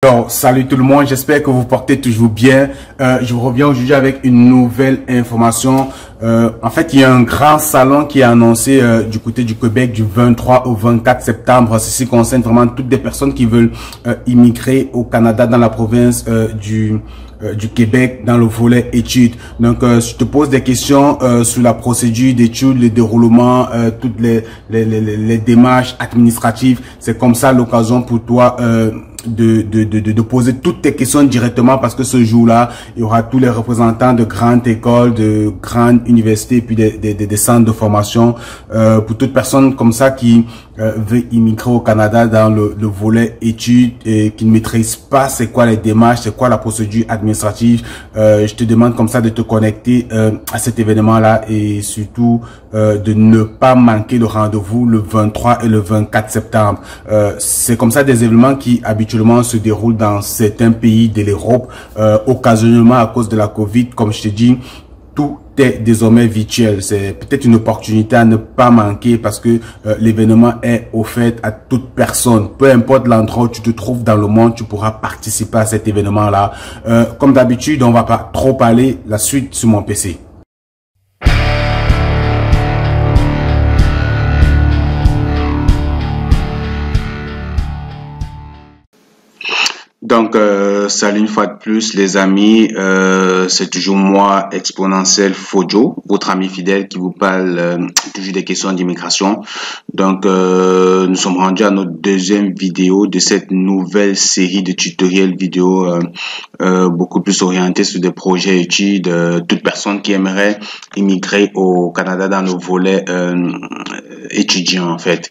Alors, salut tout le monde, j'espère que vous portez toujours bien. Je vous reviens aujourd'hui avec une nouvelle information. En fait, il y a un grand salon qui est annoncé du côté du Québec du 23 au 24 septembre. Ceci concerne vraiment toutes les personnes qui veulent immigrer au Canada dans la province du Québec dans le volet études. Donc, je te pose des questions sur la procédure d'études, le déroulement, toutes les démarches administratives. C'est comme ça l'occasion pour toi de poser toutes tes questions directement, parce que ce jour-là, il y aura tous les représentants de grandes écoles, de grandes universités et puis des centres de formation pour toute personne comme ça qui veut immigrer au Canada dans le volet études et qui ne maîtrise pas c'est quoi les démarches, c'est quoi la procédure administrative. Je te demande comme ça de te connecter à cet événement-là et surtout de ne pas manquer le rendez-vous le 23 et le 24 septembre. C'est comme ça des événements qui habituellement se déroulent dans certains pays de l'Europe, occasionnellement à cause de la COVID. Comme je te dis, tout est désormais virtuel. C'est peut-être une opportunité à ne pas manquer parce que l'événement est offert à toute personne. Peu importe l'endroit où tu te trouves dans le monde, tu pourras participer à cet événement-là. Comme d'habitude, on va pas trop parler. La suite sur mon PC. Donc, salut une fois de plus les amis, c'est toujours moi, Exponentiel Fojo, votre ami fidèle qui vous parle toujours des questions d'immigration. Donc, nous sommes rendus à notre deuxième vidéo de cette nouvelle série de tutoriels vidéo beaucoup plus orientés sur des projets études, toute personne qui aimerait immigrer au Canada dans le volet étudiant en fait.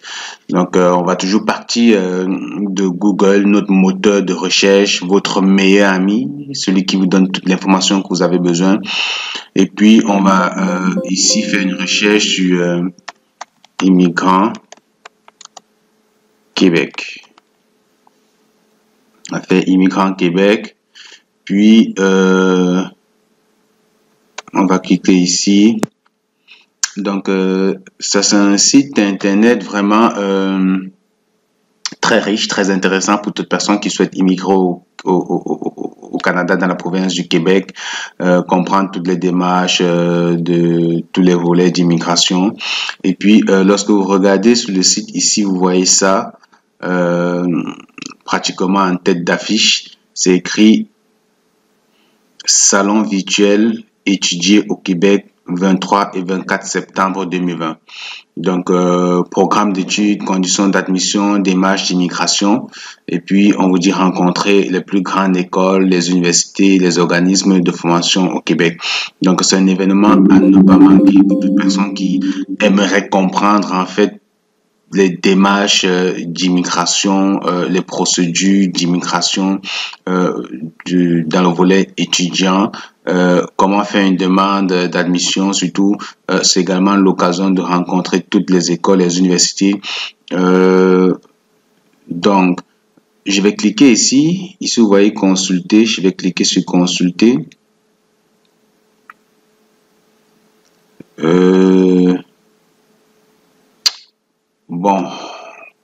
Donc, on va toujours partir de Google, notre moteur de recherche, votre meilleur ami, celui qui vous donne toute l'information que vous avez besoin. Et puis, on va ici faire une recherche sur immigrants Québec. On va faire immigrants Québec. Puis, on va cliquer ici. Donc, ça c'est un site internet vraiment très riche, très intéressant pour toute personne qui souhaite immigrer au Canada dans la province du Québec, comprendre toutes les démarches de tous les volets d'immigration. Et puis, lorsque vous regardez sur le site ici, vous voyez ça pratiquement en tête d'affiche. C'est écrit Salon virtuel étudié au Québec 23 et 24 septembre 2020. Donc, programme d'études, conditions d'admission, démarches d'immigration. Et puis, on vous dit rencontrer les plus grandes écoles, les universités, les organismes de formation au Québec. Donc, c'est un événement à ne pas manquer pour toute personne qui aimerait comprendre, en fait, les démarches d'immigration, les procédures d'immigration dans le volet étudiant, comment faire une demande d'admission, surtout c'est également l'occasion de rencontrer toutes les écoles, les universités. Donc, je vais cliquer ici, vous voyez consulter, je vais cliquer sur consulter. Bon,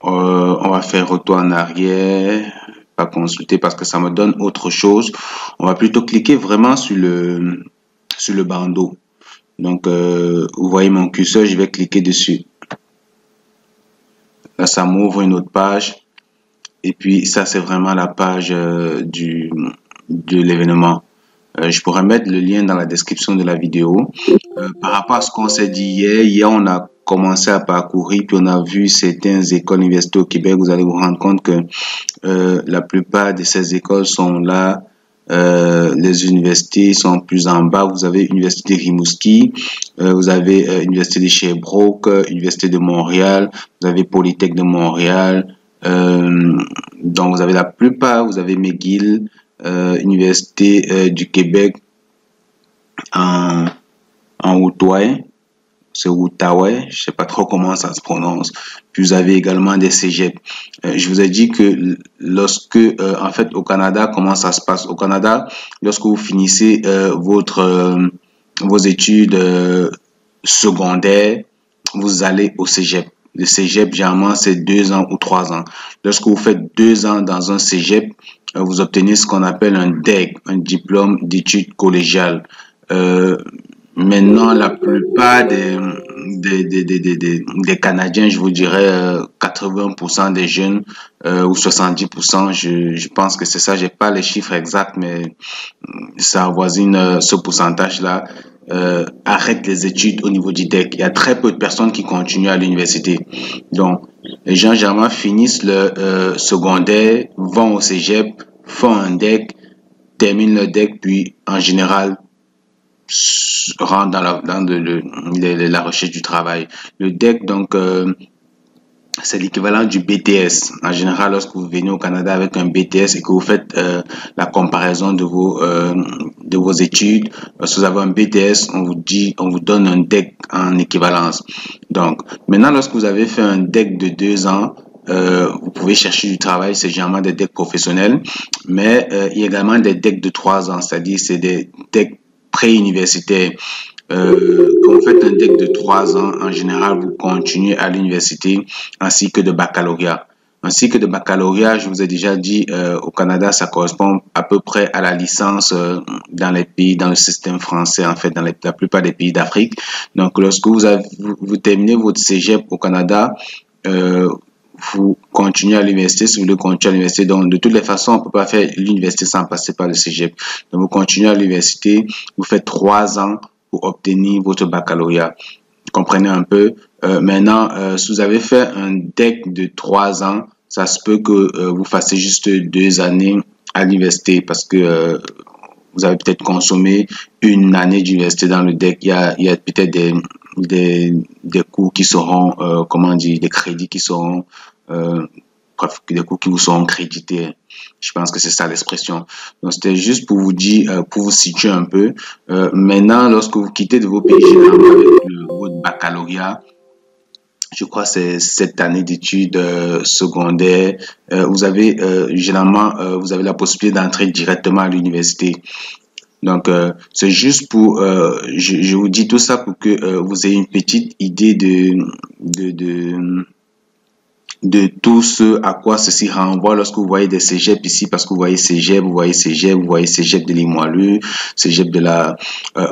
on va faire retour en arrière, pas consulter parce que ça me donne autre chose. On va plutôt cliquer vraiment sur le bandeau. Donc, vous voyez mon curseur, je vais cliquer dessus. Là, ça m'ouvre une autre page. Et puis, ça, c'est vraiment la page de l'événement. Je pourrais mettre le lien dans la description de la vidéo. Par rapport à ce qu'on s'est dit hier, on a commencé à parcourir, puis on a vu certaines écoles universités au Québec. Vous allez vous rendre compte que la plupart de ces écoles sont là. Les universités sont plus en bas. Vous avez l'université de Rimouski, vous avez l'université de Sherbrooke, l'université de Montréal, vous avez Polytech de Montréal. Donc, vous avez la plupart, vous avez McGill, Université du Québec en Outaouais, c'est Outaouais, je sais pas trop comment ça se prononce. Puis vous avez également des cégeps. Je vous ai dit que lorsque, en fait, au Canada, comment ça se passe? Au Canada, lorsque vous finissez vos études secondaires, vous allez au cégep. Le cégep, généralement, c'est 2 ans ou 3 ans. Lorsque vous faites 2 ans dans un cégep, vous obtenez ce qu'on appelle un DEC, un diplôme d'études collégiales. Maintenant, la plupart des Canadiens, je vous dirais 80% des jeunes ou 70%, je pense que c'est ça, j'ai pas les chiffres exacts, mais ça avoisine ce pourcentage-là, arrête les études au niveau du DEC. Il y a très peu de personnes qui continuent à l'université. Donc, les gens généralement finissent le secondaire, vont au cégep, font un DEC, terminent le DEC, puis en général rentrent dans la recherche du travail. Le DEC, donc, c'est l'équivalent du BTS. En général, lorsque vous venez au Canada avec un BTS et que vous faites la comparaison de vos études, si vous avez un BTS, on vous donne un DEC en équivalence. Donc, maintenant, lorsque vous avez fait un DEC de 2 ans, vous pouvez chercher du travail, c'est généralement des DEC professionnels, mais il y a également des DEC de 3 ans, c'est-à-dire c'est des DEC pré-universitaires. Quand vous faites un DEC de 3 ans, en général, vous continuez à l'université ainsi que de baccalauréat. Ainsi que de baccalauréat, je vous ai déjà dit, au Canada, ça correspond à peu près à la licence dans les pays, dans le système français, en fait, dans la plupart des pays d'Afrique. Donc, lorsque vous terminez votre cégep au Canada, vous continuez à l'université, si vous voulez continuer à l'université. Donc, de toutes les façons, on ne peut pas faire l'université sans passer par le cégep. Donc, vous continuez à l'université, vous faites 3 ans pour obtenir votre baccalauréat. Comprenez un peu. Maintenant, si vous avez fait un DEC de 3 ans, ça se peut que vous fassiez juste 2 années à l'université parce que vous avez peut-être consommé une année d'université dans le DEC. Il y a peut-être des cours qui seront, comment dire, des crédits qui seront, des cours qui vous seront crédités. Je pense que c'est ça l'expression. Donc, c'était juste pour vous dire, pour vous situer un peu. Maintenant, lorsque vous quittez de vos pays, généralement avec votre baccalauréat, je crois que c'est cette année d'études secondaires, vous avez généralement, vous avez la possibilité d'entrer directement à l'université. Donc, c'est juste pour, je vous dis tout ça pour que vous ayez une petite idée de tout ce à quoi ceci renvoie lorsque vous voyez des cégeps ici, parce que vous voyez cégep, vous voyez cégep de Limoilou, cégep de la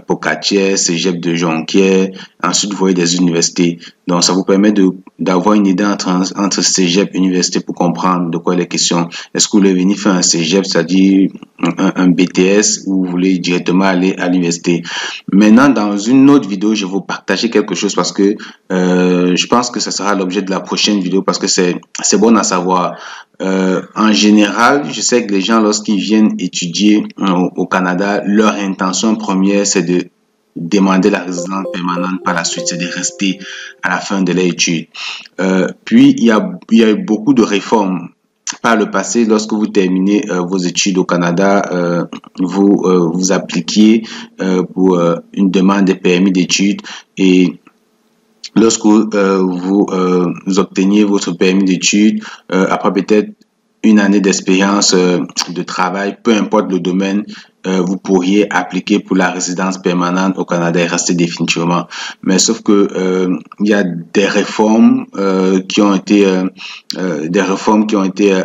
Pocatière, cégep de Jonquière, ensuite vous voyez des universités. Donc ça vous permet d'avoir une idée entre cégep et université pour comprendre de quoi il est question. Est-ce que vous voulez venir faire un cégep, c'est-à-dire un BTS, ou vous voulez directement aller à l'université? Maintenant, dans une autre vidéo, je vais vous partager quelque chose parce que je pense que ça sera l'objet de la prochaine vidéo parce que c'est bon à savoir. En général, je sais que les gens, lorsqu'ils viennent étudier au Canada, leur intention première, c'est de demander la résidence permanente par la suite, c'est de rester à la fin de l'étude. Puis, il y a eu beaucoup de réformes. Par le passé, lorsque vous terminez vos études au Canada, vous appliquiez pour une demande de permis d'études et lorsque vous obteniez votre permis d'études, après peut-être une année d'expérience de travail, peu importe le domaine, vous pourriez appliquer pour la résidence permanente au Canada et rester définitivement. Mais sauf que il y a des réformes qui ont été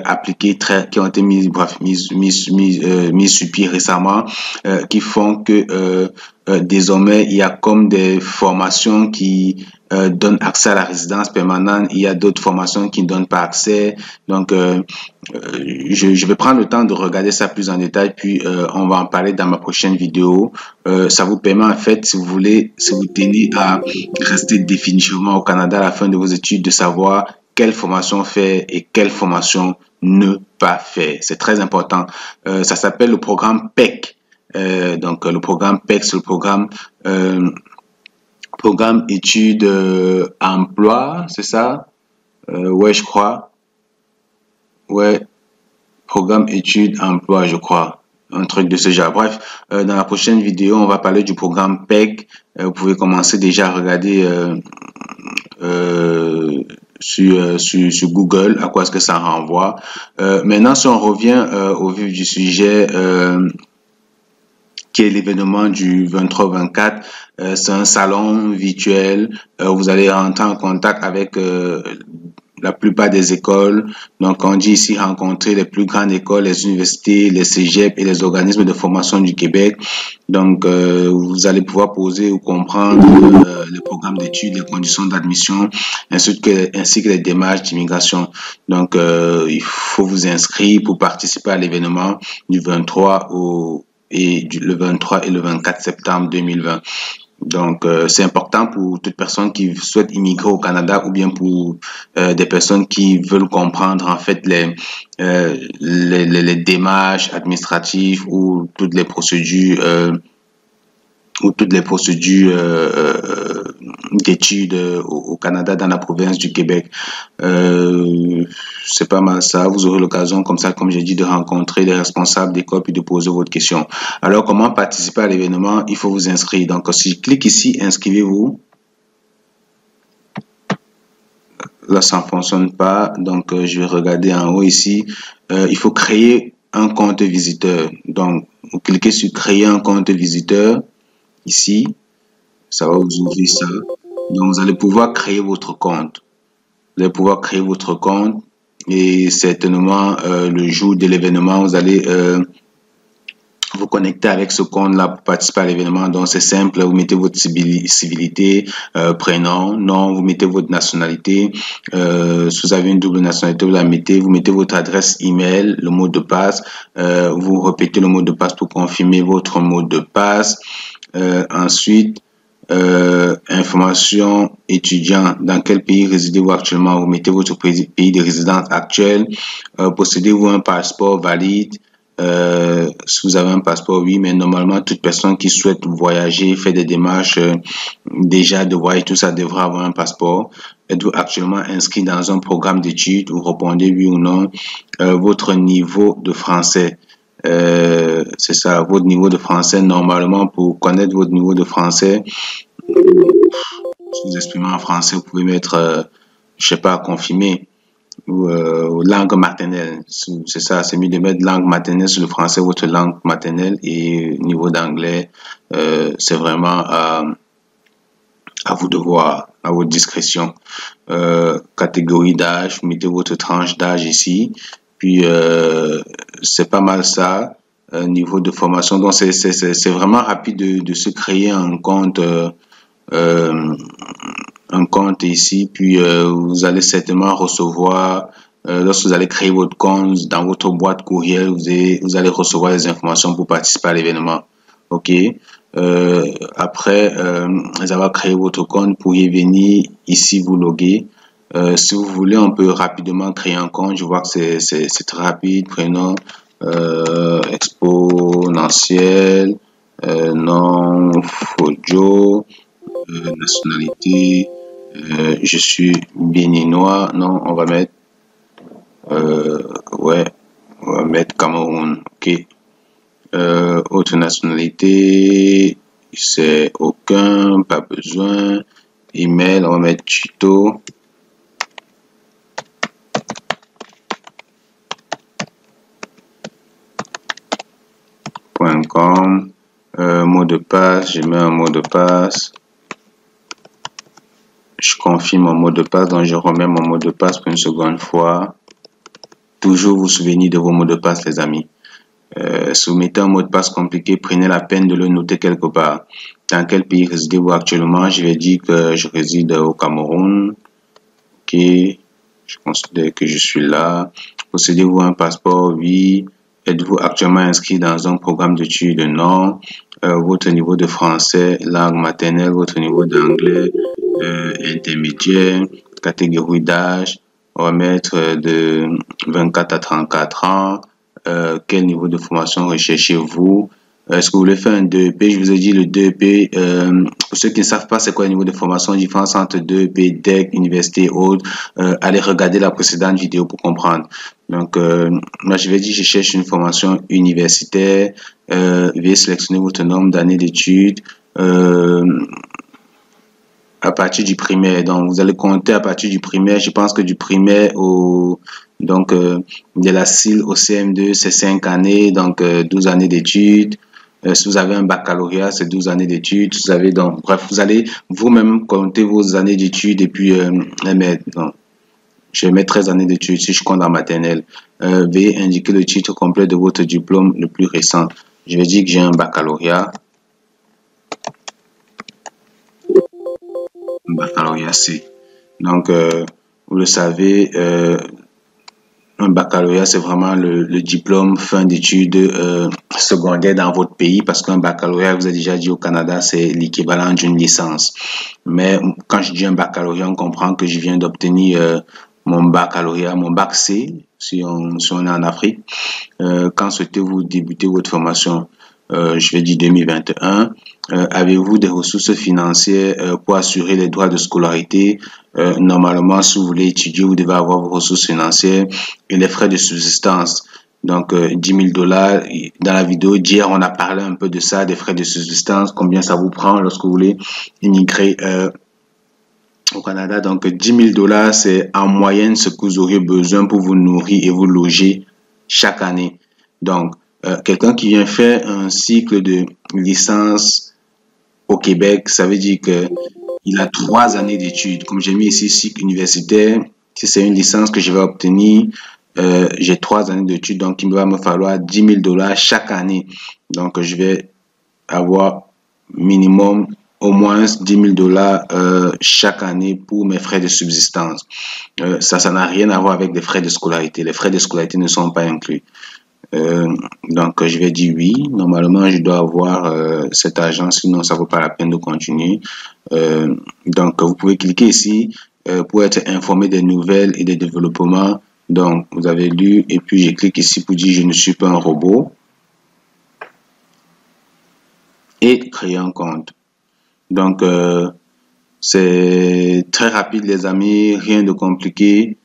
appliquées, qui ont été mises sur pied récemment, qui font que désormais il y a comme des formations qui donnent accès à la résidence permanente. Il y a d'autres formations qui ne donnent pas accès. Donc je vais prendre le temps de regarder ça plus en détail, puis on va en parler dans ma prochaine vidéo. Ça vous permet en fait, si vous tenez à rester définitivement au Canada à la fin de vos études, de savoir quelle formation faire et quelle formation ne pas faire. C'est très important. Ça s'appelle le programme PEC. Donc le programme PEC, c'est le programme études emploi, c'est ça? Ouais, je crois. Ouais, programme études emploi, je crois. Un truc de ce genre. Bref, dans la prochaine vidéo, on va parler du programme PEC. Vous pouvez commencer déjà à regarder sur Google à quoi est-ce que ça renvoie. Maintenant, si on revient au vif du sujet, qui est l'événement du 23-24. C'est un salon virtuel. Vous allez rentrer en contact avec la plupart des écoles. Donc, on dit ici rencontrer les plus grandes écoles, les universités, les cégeps et les organismes de formation du Québec. Donc, vous allez pouvoir poser ou comprendre les programmes d'études, les conditions d'admission, ainsi que les démarches d'immigration. Donc, il faut vous inscrire pour participer à l'événement du 23 le 23 et le 24 septembre 2020. Donc, c'est important pour toute personne qui souhaite immigrer au Canada ou bien pour des personnes qui veulent comprendre en fait les démarches administratives ou toutes les procédures d'études au Canada dans la province du Québec. C'est pas mal ça. Vous aurez l'occasion, comme ça, comme j'ai dit, de rencontrer les responsables d'école puis de poser votre question. Alors, comment participer à l'événement? Il faut vous inscrire. Donc, si je clique ici, inscrivez-vous. Là, ça ne fonctionne pas. Donc, je vais regarder en haut ici. Il faut créer un compte visiteur. Donc, vous cliquez sur créer un compte visiteur. Ici, ça va vous ouvrir ça. Donc, vous allez pouvoir créer votre compte. Vous allez pouvoir créer votre compte et certainement, le jour de l'événement, vous allez vous connecter avec ce compte-là pour participer à l'événement. Donc, c'est simple. Vous mettez votre civilité, prénom, nom, vous mettez votre nationalité. Si vous avez une double nationalité, vous la mettez. Vous mettez votre adresse email, le mot de passe. Vous répétez le mot de passe pour confirmer votre mot de passe. Ensuite, information étudiant, dans quel pays résidez-vous actuellement? Vous mettez votre pays de résidence actuel. Possédez-vous un passeport valide? Si vous avez un passeport, oui, mais normalement, toute personne qui souhaite voyager, fait des démarches déjà de voyage, tout ça devra avoir un passeport. Êtes-vous actuellement inscrit dans un programme d'études? Vous répondez oui ou non. Votre niveau de français. C'est ça, votre niveau de français. Normalement, pour connaître votre niveau de français, si vous exprimez en français, vous pouvez mettre, je sais pas, confirmé ou langue maternelle. C'est ça, c'est mieux de mettre langue maternelle sur le français, votre langue maternelle, et niveau d'anglais, c'est vraiment à vous de voir, à votre discrétion. Catégorie d'âge, vous mettez votre tranche d'âge ici. Puis, c'est pas mal ça, niveau de formation. Donc, c'est vraiment rapide de se créer un compte ici. Puis, vous allez certainement recevoir, lorsque vous allez créer votre compte, dans votre boîte courriel, vous allez recevoir les informations pour participer à l'événement. OK? Après, avoir créé votre compte, vous pourriez venir ici vous loguer. Si vous voulez, on peut rapidement créer un compte. Je vois que c'est très rapide. Prénom, exponentiel, nom, Fojo, nationalité, je suis béninois. Non, on va mettre, ouais, on va mettre Cameroun. OK. Autre nationalité, c'est aucun, pas besoin. Email, on va mettre tuto. .com. Mot de passe, je mets un mot de passe. Je confirme mon mot de passe, donc je remets mon mot de passe pour une seconde fois. Toujours vous souvenir de vos mots de passe, les amis. Si vous mettez un mot de passe compliqué, prenez la peine de le noter quelque part. Dans quel pays résidez-vous actuellement? Je vais dire que je réside au Cameroun. Ok, je considère que je suis là. Possédez-vous un passeport? Oui. Êtes-vous actuellement inscrit dans un programme d'études? Non. Votre niveau de français, langue maternelle, votre niveau d'anglais, intermédiaire, catégorie d'âge, on va mettre de 24 à 34 ans. Quel niveau de formation recherchez-vous? Est-ce que vous voulez faire un DEP? Je vous ai dit le DEP, pour ceux qui ne savent pas c'est quoi le niveau de formation, différence entre DEP, DEC, université et autres, allez regarder la précédente vidéo pour comprendre. Donc, moi je vais dire je cherche une formation universitaire, veuillez sélectionner votre nombre d'années d'études, à partir du primaire. Donc, vous allez compter à partir du primaire. Je pense que du primaire de la CIL au CM2, c'est 5 années, donc 12 années d'études. Si vous avez un baccalauréat, c'est 12 années d'études. Vous avez bref, vous allez vous-même compter vos années d'études et puis les mettre. Donc, je vais mettre 13 années d'études si je compte en maternelle. Veuillez indiquer le titre complet de votre diplôme le plus récent. Je vais dire que j'ai un baccalauréat. Baccalauréat C. Donc, vous le savez, un baccalauréat, c'est vraiment le diplôme fin d'études secondaires dans votre pays, parce qu'un baccalauréat, vous avez déjà dit au Canada, c'est l'équivalent d'une licence. Mais quand je dis un baccalauréat, on comprend que je viens d'obtenir mon baccalauréat, mon bac C, si on est en Afrique. Quand souhaitez-vous débuter votre formation? Je vais dire 2021. Avez-vous des ressources financières pour assurer les droits de scolarité? Normalement, si vous voulez étudier, vous devez avoir vos ressources financières et les frais de subsistance. Donc, 10 000 $. Dans la vidéo d'hier, on a parlé un peu de ça, des frais de subsistance, combien ça vous prend lorsque vous voulez immigrer au Canada. Donc, 10 000 $, c'est en moyenne ce que vous aurez besoin pour vous nourrir et vous loger chaque année. Donc, quelqu'un qui vient faire un cycle de licence au Québec, ça veut dire que il a 3 années d'études. Comme j'ai mis ici cycle universitaire, si c'est une licence que je vais obtenir, j'ai 3 années d'études, donc il va me falloir 10 000 $ chaque année. Donc, je vais avoir minimum au moins 10 000 $ chaque année pour mes frais de subsistance. Ça n'a rien à voir avec les frais de scolarité. Les frais de scolarité ne sont pas inclus. Donc, je vais dire oui. Normalement, je dois avoir cet argent, sinon ça ne vaut pas la peine de continuer. Donc, vous pouvez cliquer ici pour être informé des nouvelles et des développements. Donc, vous avez lu et puis je clique ici pour dire je ne suis pas un robot. Et créer un compte. Donc, c'est très rapide les amis, rien de compliqué.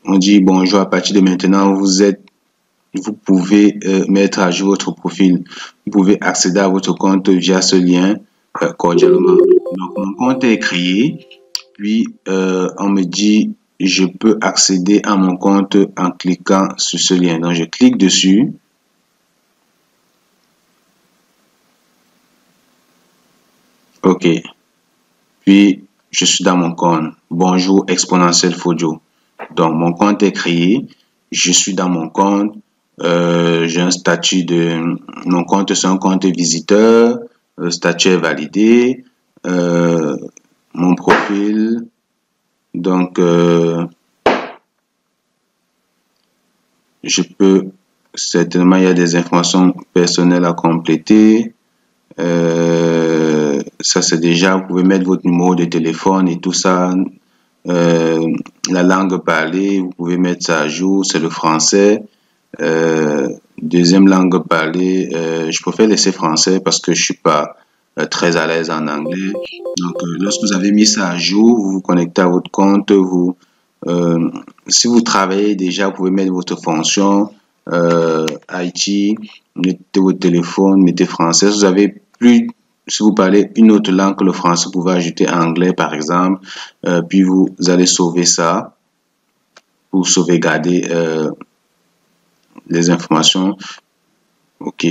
On dit bonjour, à partir de maintenant, vous pouvez mettre à jour votre profil. Vous pouvez accéder à votre compte via ce lien cordialement. Donc, mon compte est créé. Puis, on me dit, je peux accéder à mon compte en cliquant sur ce lien. Donc, je clique dessus. OK. Puis, je suis dans mon compte. Bonjour, Exponentiel Fojo. Donc, mon compte est créé. Je suis dans mon compte. J'ai un statut de... Mon compte, c'est un compte visiteur. Le statut est validé. Mon profil. Donc, je peux... Certainement, il y a des informations personnelles à compléter. Ça, c'est déjà... Vous pouvez mettre votre numéro de téléphone et tout ça. La langue parlée, vous pouvez mettre ça à jour, c'est le français. Deuxième langue parlée, je préfère laisser français parce que je suis pas très à l'aise en anglais. Donc, lorsque vous avez mis ça à jour, vous vous connectez à votre compte. Si vous travaillez déjà, vous pouvez mettre votre fonction IT, mettez votre téléphone, mettez français. Si vous avez plus... Si vous parlez une autre langue que le français, vous pouvez ajouter anglais, par exemple. Puis vous allez sauver ça pour sauvegarder les informations. OK.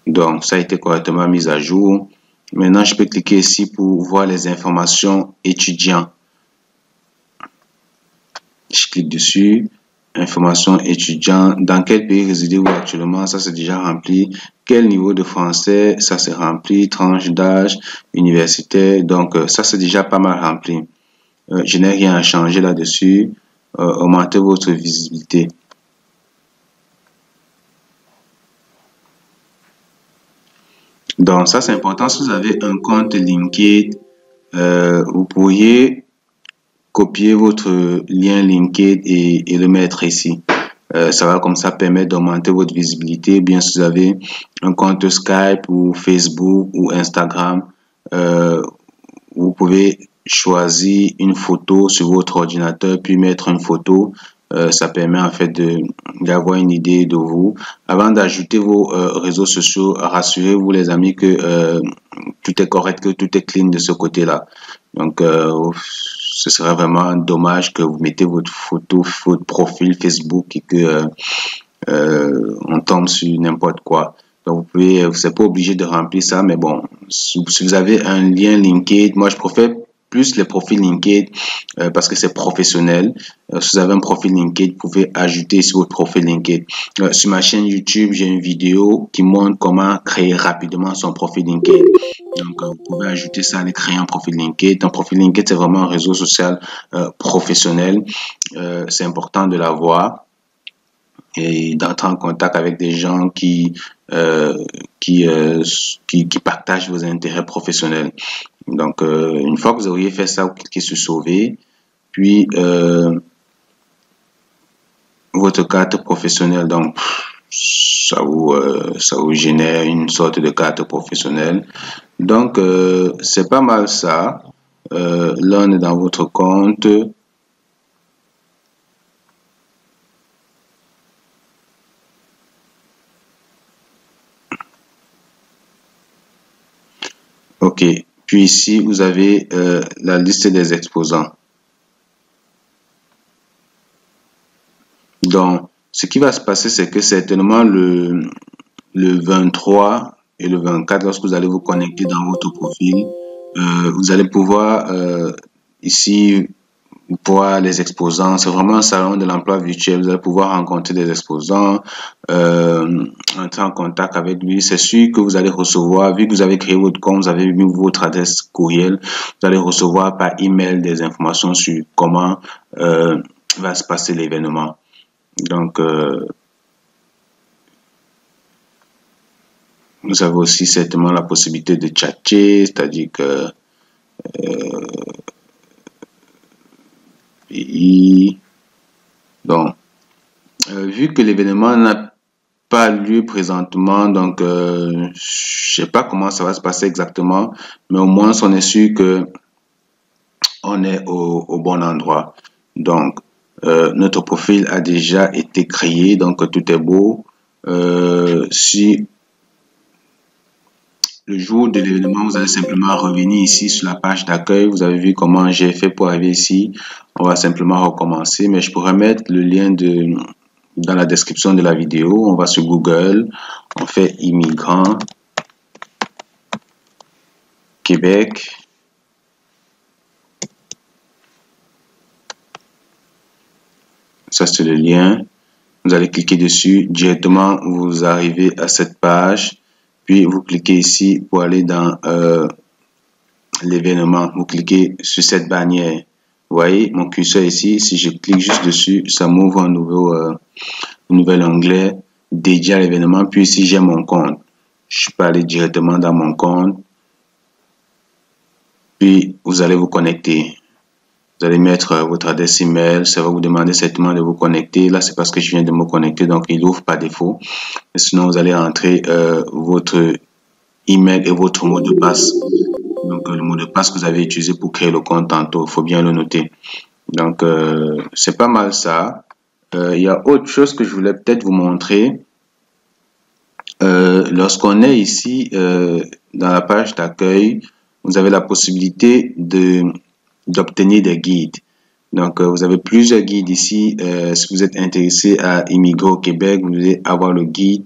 Donc, ça a été correctement mis à jour. Maintenant, je peux cliquer ici pour voir les informations étudiants. Je clique dessus. Information étudiant, dans quel pays résidez-vous actuellement? Ça, c'est déjà rempli. Quel niveau de français? Ça, c'est rempli. Tranche d'âge, universitaire. Donc, ça, c'est déjà pas mal rempli. Je n'ai rien à changer là-dessus. Augmentez votre visibilité. Donc, ça, c'est important. Si vous avez un compte LinkedIn, vous pourriez copier votre lien LinkedIn et le mettre ici. Ça va comme ça permettre d'augmenter votre visibilité. Bien, si vous avez un compte Skype ou Facebook ou Instagram, vous pouvez choisir une photo sur votre ordinateur puis mettre une photo. Ça permet en fait d'avoir une idée de vous. Avant d'ajouter vos réseaux sociaux, rassurez-vous les amis que tout est correct, que tout est clean de ce côté-là. Donc, ce serait vraiment dommage que vous mettez votre photo, votre profil Facebook et que on tombe sur n'importe quoi. Donc, vous pouvez, c'est pas obligé de remplir ça, mais bon, si vous avez un lien LinkedIn, moi je préfère plus les profils LinkedIn parce que c'est professionnel. Si vous avez un profil LinkedIn, vous pouvez ajouter sur votre profil LinkedIn. Sur ma chaîne YouTube, j'ai une vidéo qui montre comment créer rapidement son profil LinkedIn. Donc, vous pouvez ajouter ça, aller créer un profil LinkedIn. Un profil LinkedIn, c'est vraiment un réseau social professionnel. C'est important de l'avoir et d'entrer en contact avec des gens qui partagent vos intérêts professionnels. Donc, une fois que vous auriez fait ça, vous cliquez sur sauver, puis votre carte professionnelle, donc ça vous génère une sorte de carte professionnelle. Donc, c'est pas mal ça. Là, on est dans votre compte. Ok, puis ici, vous avez la liste des exposants. Donc, ce qui va se passer, c'est que certainement le 23 et le 24, lorsque vous allez vous connecter dans votre profil, vous allez pouvoir ici voir les exposants. C'est vraiment un salon de l'emploi virtuel. Vous allez pouvoir rencontrer des exposants, entrer en contact avec lui. C'est sûr que vous allez recevoir, vu que vous avez créé votre compte, vous avez mis votre adresse courriel, vous allez recevoir par email des informations sur comment va se passer l'événement. Donc, vous avez aussi certainement la possibilité de chatter, c'est-à-dire que donc, vu que l'événement n'a pas lieu présentement, donc je sais pas comment ça va se passer exactement, mais au moins on est sûr que on est au bon endroit. Donc, notre profil a déjà été créé, donc tout est beau. Si le jour de l'événement, vous allez simplement revenir ici sur la page d'accueil. Vous avez vu comment j'ai fait pour arriver ici. On va simplement recommencer, mais je pourrais mettre le lien dans la description de la vidéo. On va sur Google, on fait immigrant Québec. Ça, c'est le lien. Vous allez cliquer dessus. Directement, vous arrivez à cette page. Puis, vous cliquez ici pour aller dans l'événement. Vous cliquez sur cette bannière. Vous voyez mon curseur ici. Si je clique juste dessus, ça m'ouvre un nouvel onglet dédié à l'événement. Puis ici, j'ai mon compte. Je peux aller directement dans mon compte. Puis, vous allez vous connecter. Vous allez mettre votre adresse email. Ça va vous demander certainement de vous connecter. Là, c'est parce que je viens de me connecter, donc il ouvre par défaut. Mais sinon, vous allez entrer votre email et votre mot de passe. Donc, le mot de passe que vous avez utilisé pour créer le compte tantôt, il faut bien le noter. Donc, c'est pas mal ça. Il y a autre chose que je voulais peut-être vous montrer. Lorsqu'on est ici dans la page d'accueil, vous avez la possibilité d'obtenir des guides. Donc, vous avez plusieurs guides ici. Si vous êtes intéressé à immigrer au Québec, vous allez avoir le guide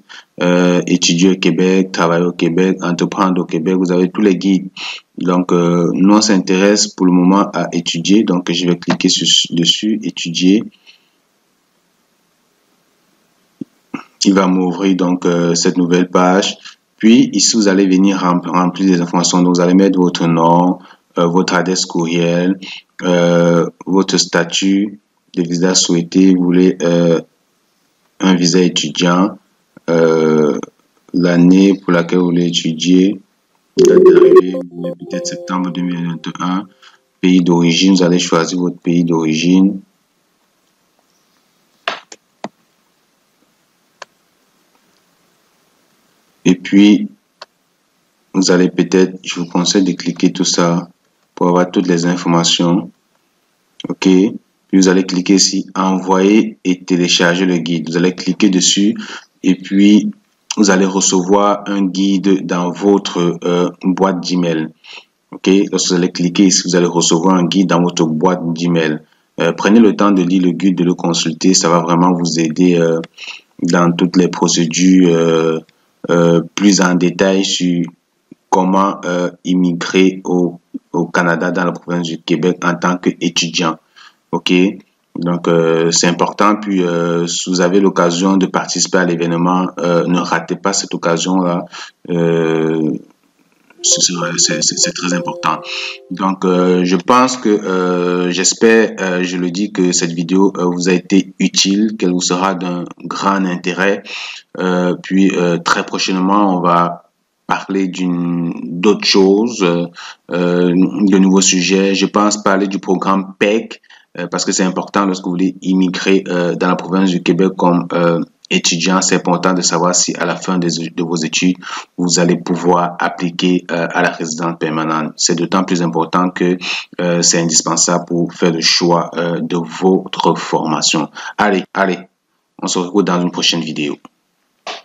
étudier au Québec, travailler au Québec, entreprendre au Québec. Vous avez tous les guides. Donc, nous, on s'intéresse pour le moment à étudier. Donc, je vais cliquer dessus, étudier. Il va m'ouvrir donc cette nouvelle page. Puis, ici, vous allez venir remplir des informations. Donc, vous allez mettre votre nom, votre adresse courriel, votre statut de visa souhaité. Vous voulez un visa étudiant, l'année pour laquelle vous voulez étudier, date d'arrivée, peut-être septembre 2021, pays d'origine, vous allez choisir votre pays d'origine. Et puis, vous allez peut-être, je vous conseille de cliquer tout ça pour avoir toutes les informations. OK. Puis, vous allez cliquer ici, envoyer et télécharger le guide. Vous allez cliquer dessus et puis, vous allez recevoir un guide dans votre boîte d'email. OK. Lorsque vous allez cliquer ici, vous allez recevoir un guide dans votre boîte d'email. Prenez le temps de lire le guide, de le consulter. Ça va vraiment vous aider dans toutes les procédures plus en détail sur comment immigrer au Canada dans la province du Québec en tant qu'étudiant. Ok, donc c'est important. Puis si vous avez l'occasion de participer à l'événement, ne ratez pas cette occasion-là. C'est très important. Donc, je pense que, j'espère, je le dis, que cette vidéo vous a été utile, qu'elle vous sera d'un grand intérêt. Puis, très prochainement, on va parler d'autres choses, de nouveaux sujets. Je pense parler du programme PEC, parce que c'est important lorsque vous voulez immigrer dans la province du Québec comme étudiant. C'est important de savoir si à la fin de vos études, vous allez pouvoir appliquer à la résidence permanente. C'est d'autant plus important que c'est indispensable pour faire le choix de votre formation. Allez, on se retrouve dans une prochaine vidéo.